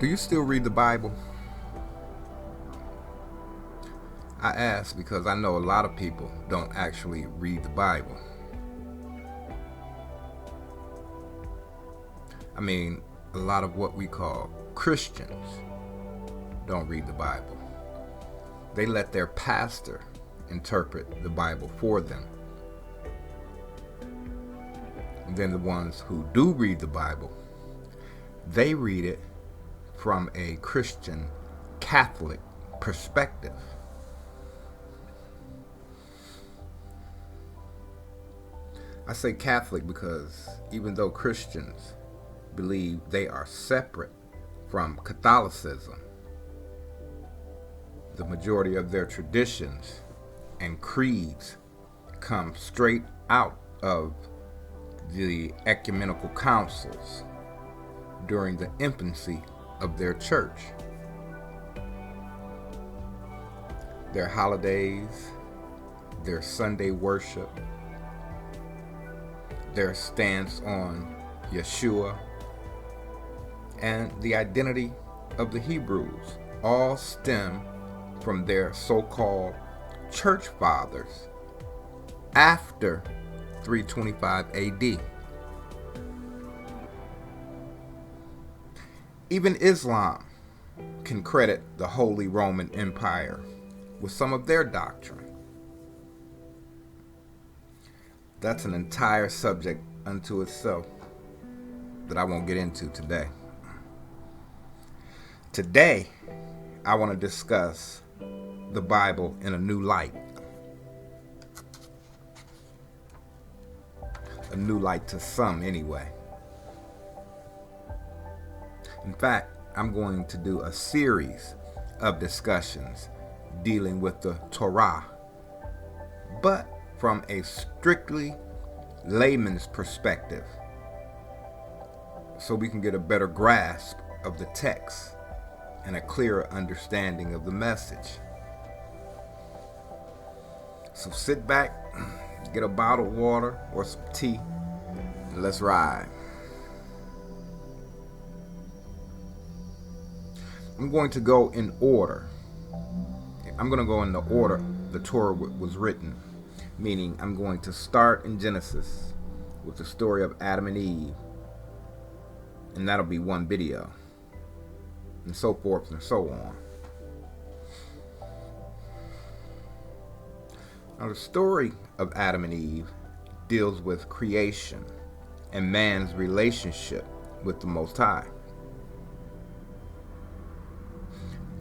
Do you still read the Bible? I ask because I know a lot of people don't actually read the Bible. I mean, a lot of what we call Christians don't read the Bible. They let their pastor interpret the Bible for them. And then the ones who do read the Bible, they read it from a Christian Catholic perspective. I say Catholic because even though Christians believe they are separate from Catholicism, the majority of their traditions and creeds come straight out of the ecumenical councils during the infancy of their church. Their holidays, their Sunday worship, their stance on Yeshua, and the identity of the Hebrews all stem from their so-called church fathers after 325 AD. Even Islam can credit the Holy Roman Empire with some of their doctrine. That's an entire subject unto itself that I won't get into today. Today, I want to discuss the Bible in a new light. A new light to some, anyway. In fact, I'm going to do a series of discussions dealing with the Torah, but from a strictly layman's perspective, so we can get a better grasp of the text and a clearer understanding of the message. So sit back, get a bottle of water or some tea, and let's ride. I'm going to go in order. I'm going to go in the order the Torah was written, meaning I'm going to start in Genesis with the story of Adam and Eve, and that'll be one video, and so forth and so on. Now, the story of Adam and Eve deals with creation and man's relationship with the Most High.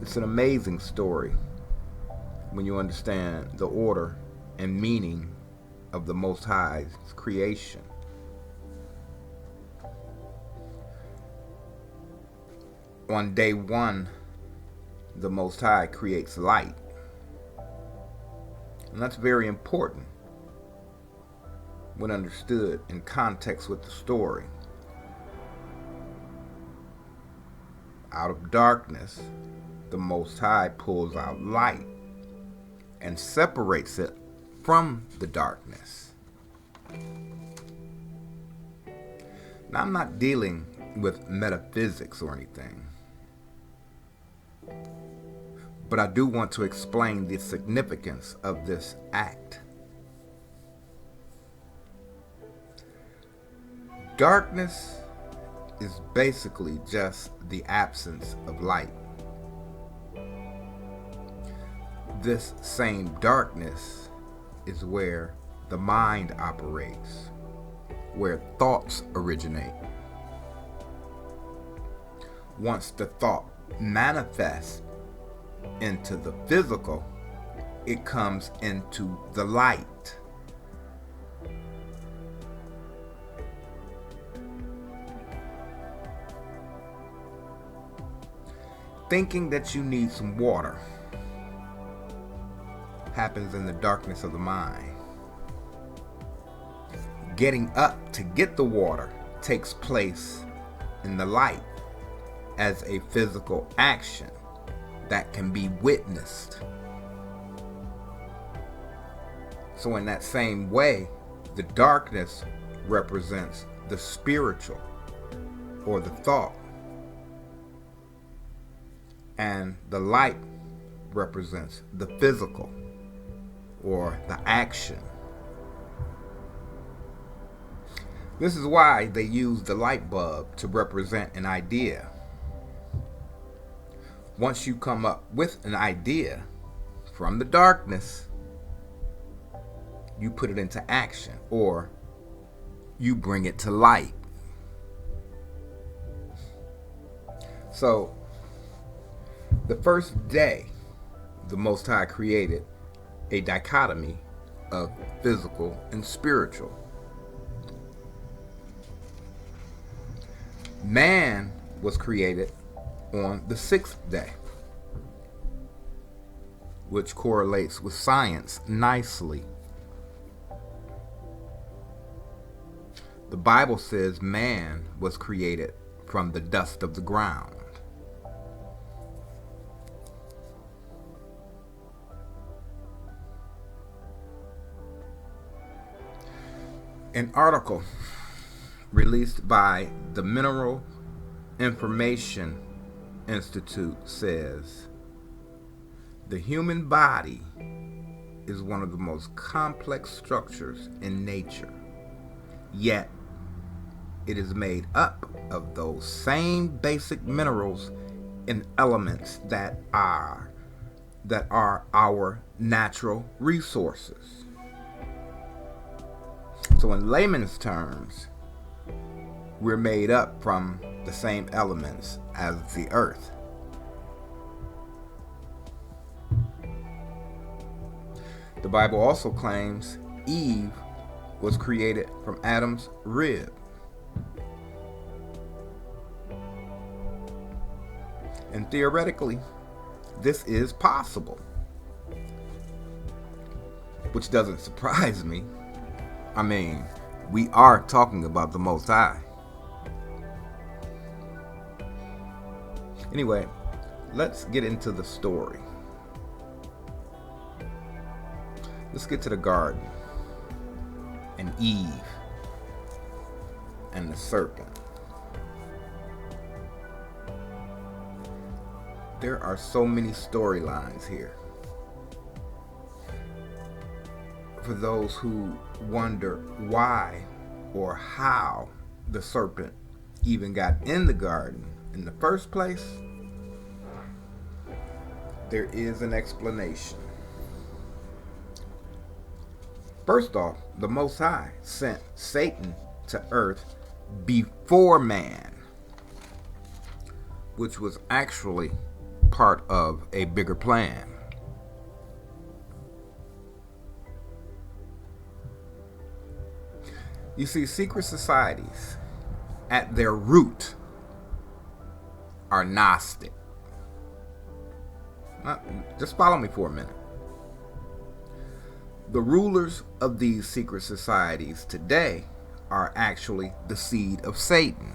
It's an amazing story when you understand the order and meaning of the Most High's creation. On day one, the Most High creates light. And that's very important when understood in context with the story. Out of darkness, the Most High pulls out light and separates it from the darkness. Now, I'm not dealing with metaphysics or anything, but I do want to explain the significance of this act. Darkness is basically just the absence of light. This same darkness is where the mind operates, where thoughts originate. Once the thought manifests into the physical, it comes into the light. Thinking that you need some water happens in the darkness of the mind. Getting up to get the water takes place in the light as a physical action that can be witnessed. So in that same way, the darkness represents the spiritual or the thought. And the light represents the physical or the action. This is why they use the light bulb to represent an idea. Once you come up with an idea from the darkness, you put it into action, or you bring it to light. So, the first day, the Most High created a dichotomy of physical and spiritual. Man was created on the sixth day, which correlates with science nicely. The Bible says man was created from the dust of the ground. An article released by the Mineral Information Institute says the human body is one of the most complex structures in nature, yet it is made up of those same basic minerals and elements that are our natural resources. So in layman's terms, we're made up from the same elements as the earth. The Bible also claims Eve was created from Adam's rib. And theoretically, this is possible, which doesn't surprise me. I mean, we are talking about the Most High. Anyway, let's get into the story. Let's get to the garden and Eve and the serpent. There are so many storylines here. For those who wonder why or how the serpent even got in the garden in the first place, there is an explanation. First off, the Most High sent Satan to earth before man, which was actually part of a bigger plan. You see, secret societies at their root are Gnostic. Just follow me for a minute. The rulers of these secret societies today are actually the seed of Satan.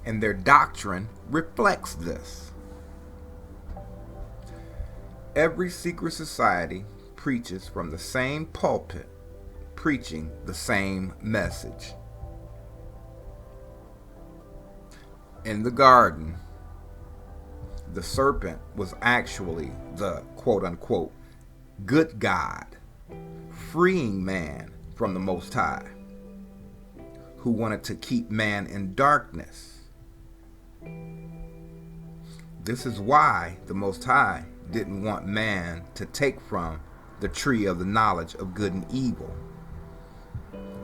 And their doctrine reflects this. Every secret society preaches from the same pulpit, preaching the same message. In the garden, the serpent was actually the quote-unquote good God, freeing man from the Most High, who wanted to keep man in darkness. This is why the Most High didn't want man to take from the tree of the knowledge of good and evil.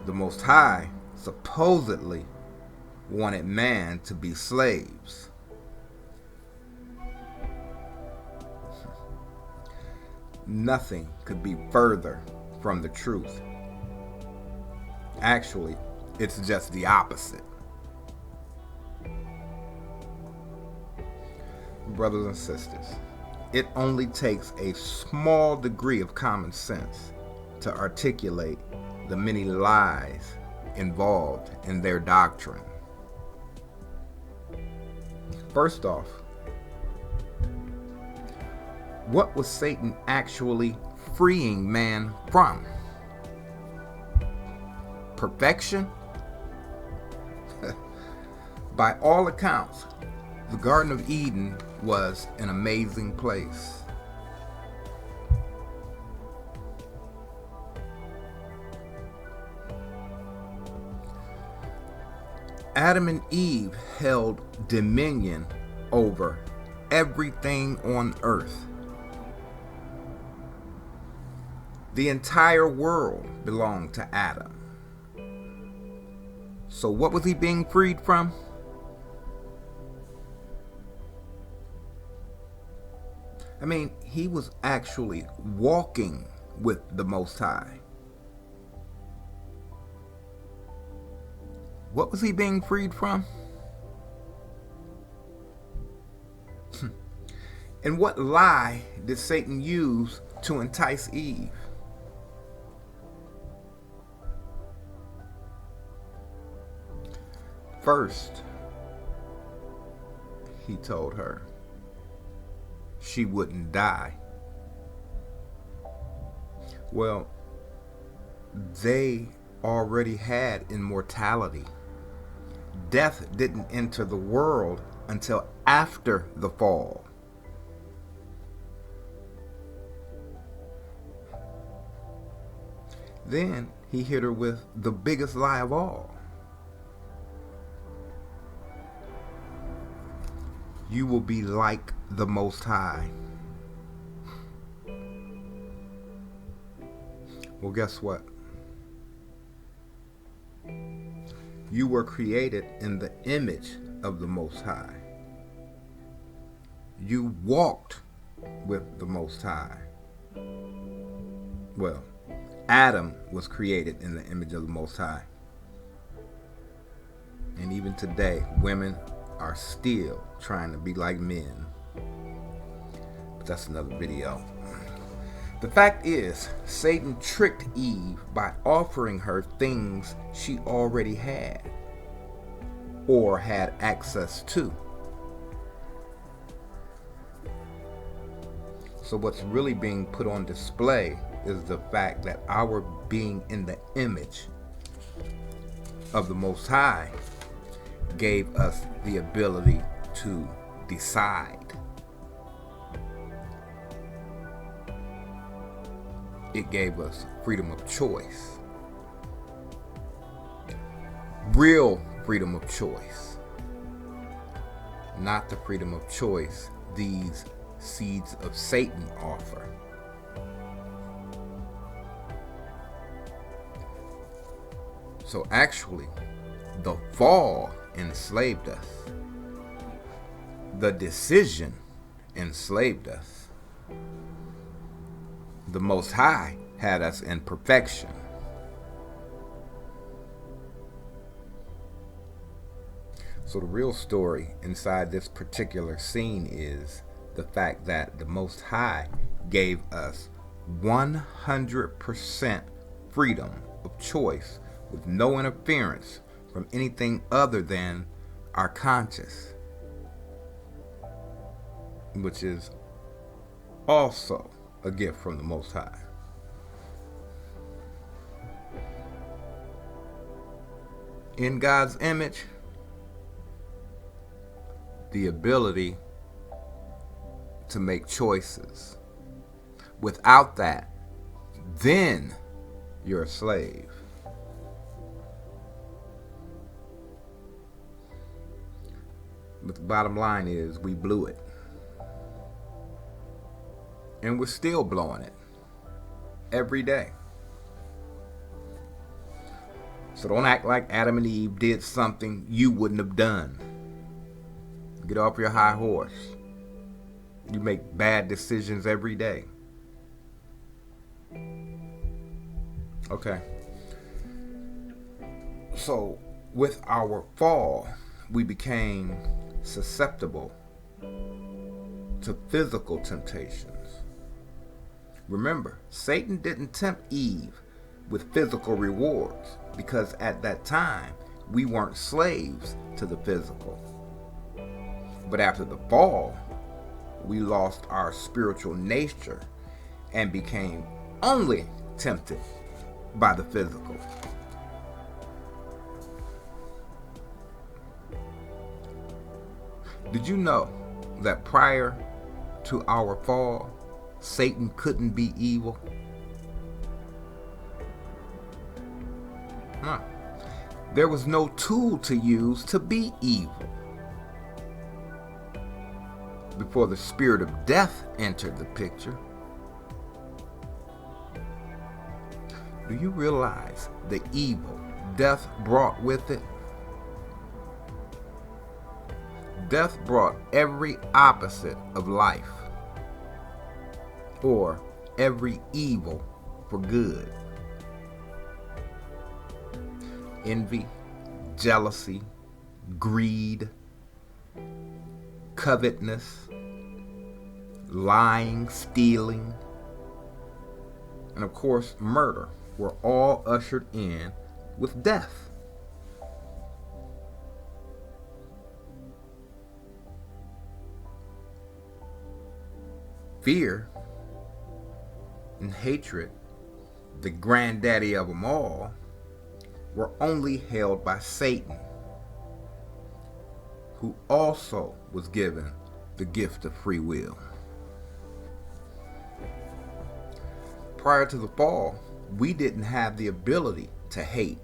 The Most High supposedly wanted man to be slaves. Nothing could be further from the truth. Actually, it's just the opposite. Brothers and sisters, it only takes a small degree of common sense to articulate the many lies involved in their doctrine. First off, what was Satan actually freeing man from? Perfection? By all accounts, The Garden of Eden was an amazing place. Adam and Eve held dominion over everything on earth. The entire world belonged to Adam. So what was he being freed from? I mean, he was actually walking with the Most High. What was he being freed from? And what lie did Satan use to entice Eve? First, he told her she wouldn't die. Well, they already had immortality. Death didn't enter the world until after the fall. Then he hit her with the biggest lie of all. You will be like the Most High. Well, guess what? You were created in the image of the Most High. You walked with the Most High. Well, Adam was created in the image of the Most High. And even today, women are still trying to be like men. But that's another video. The fact is, Satan tricked Eve by offering her things she already had or had access to. So what's really being put on display is the fact that our being in the image of the Most High gave us the ability to decide. It gave us freedom of choice. Real freedom of choice. Not the freedom of choice these seeds of Satan offer. So actually, the fall enslaved us. The decision enslaved us. The Most High had us in perfection. So the real story inside this particular scene is the fact that the Most High gave us 100% freedom of choice with no interference from anything other than our conscience, which is also a gift from the Most High. In God's image, the ability to make choices. Without that, then you're a slave. But the bottom line is, we blew it. And we're still blowing it every day. So don't act like Adam and Eve did something you wouldn't have done. Get off your high horse. You make bad decisions every day. Okay. So with our fall, we became susceptible to physical temptations. Remember, Satan didn't tempt Eve with physical rewards because at that time we weren't slaves to the physical. But after the fall, we lost our spiritual nature and became only tempted by the physical. Did you know that prior to our fall, Satan couldn't be evil? Huh. There was no tool to use to be evil. Before the spirit of death entered the picture, do you realize the evil death brought with it? Death brought every opposite of life, or every evil for good. Envy, jealousy, greed, covetousness, lying, stealing, and of course murder were all ushered in with death. Fear and hatred, the granddaddy of them all, were only held by Satan, who also was given the gift of free will. Prior to the fall, we didn't have the ability to hate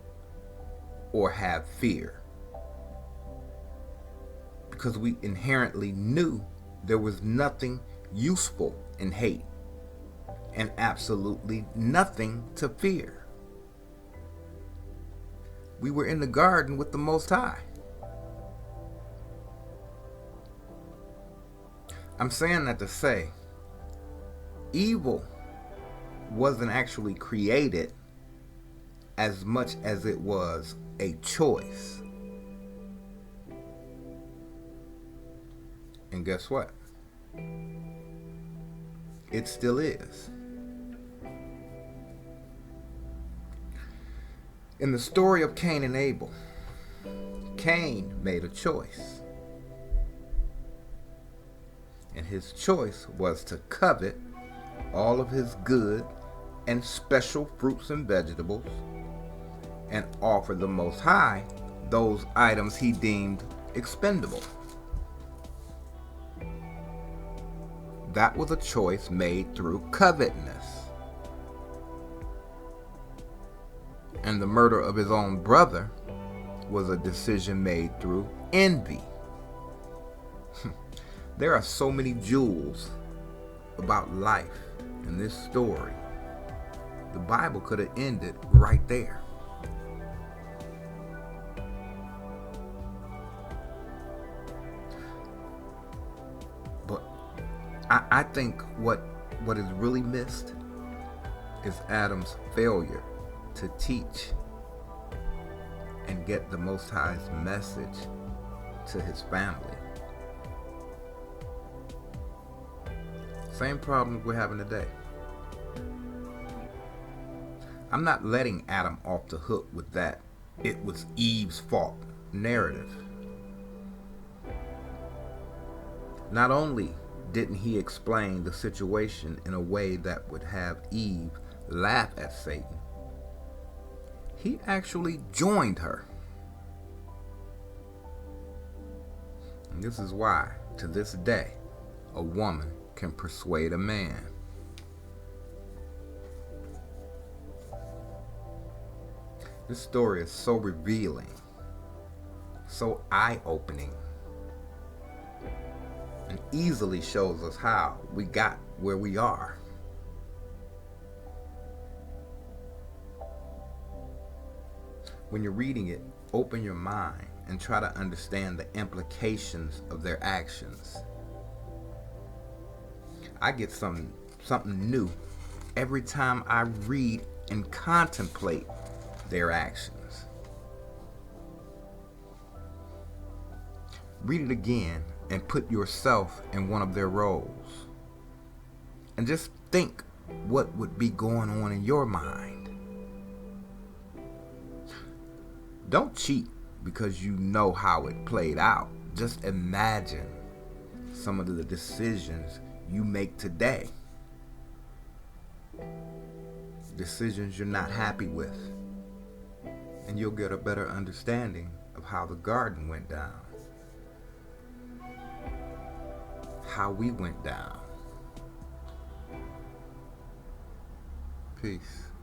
or have fear, because we inherently knew there was nothing useful in hate and absolutely nothing to fear. We were in the garden with the Most High. I'm saying that to say, evil wasn't actually created as much as it was a choice. And guess what? It still is. In the story of Cain and Abel, Cain made a choice. And his choice was to covet all of his good and special fruits and vegetables and offer the Most High those items he deemed expendable. That was a choice made through covetousness. And the murder of his own brother was a decision made through envy. There are so many jewels about life in this story. The Bible could have ended right there. But I think what is really missed is Adam's failure to teach and get the Most High's message to his family. Same problems we're having today. I'm not letting Adam off the hook with that "it was Eve's fault" narrative. Not only didn't he explain the situation in a way that would have Eve laugh at Satan, he actually joined her. And this is why, to this day, a woman can persuade a man. This story is so revealing, so eye-opening, and easily shows us how we got where we are. When you're reading it, open your mind and try to understand the implications of their actions. I get something new every time I read and contemplate their actions. Read it again and put yourself in one of their roles. And just think what would be going on in your mind. Don't cheat because you know how it played out. Just imagine some of the decisions you make today. Decisions you're not happy with. And you'll get a better understanding of how the garden went down. how we went down. Peace.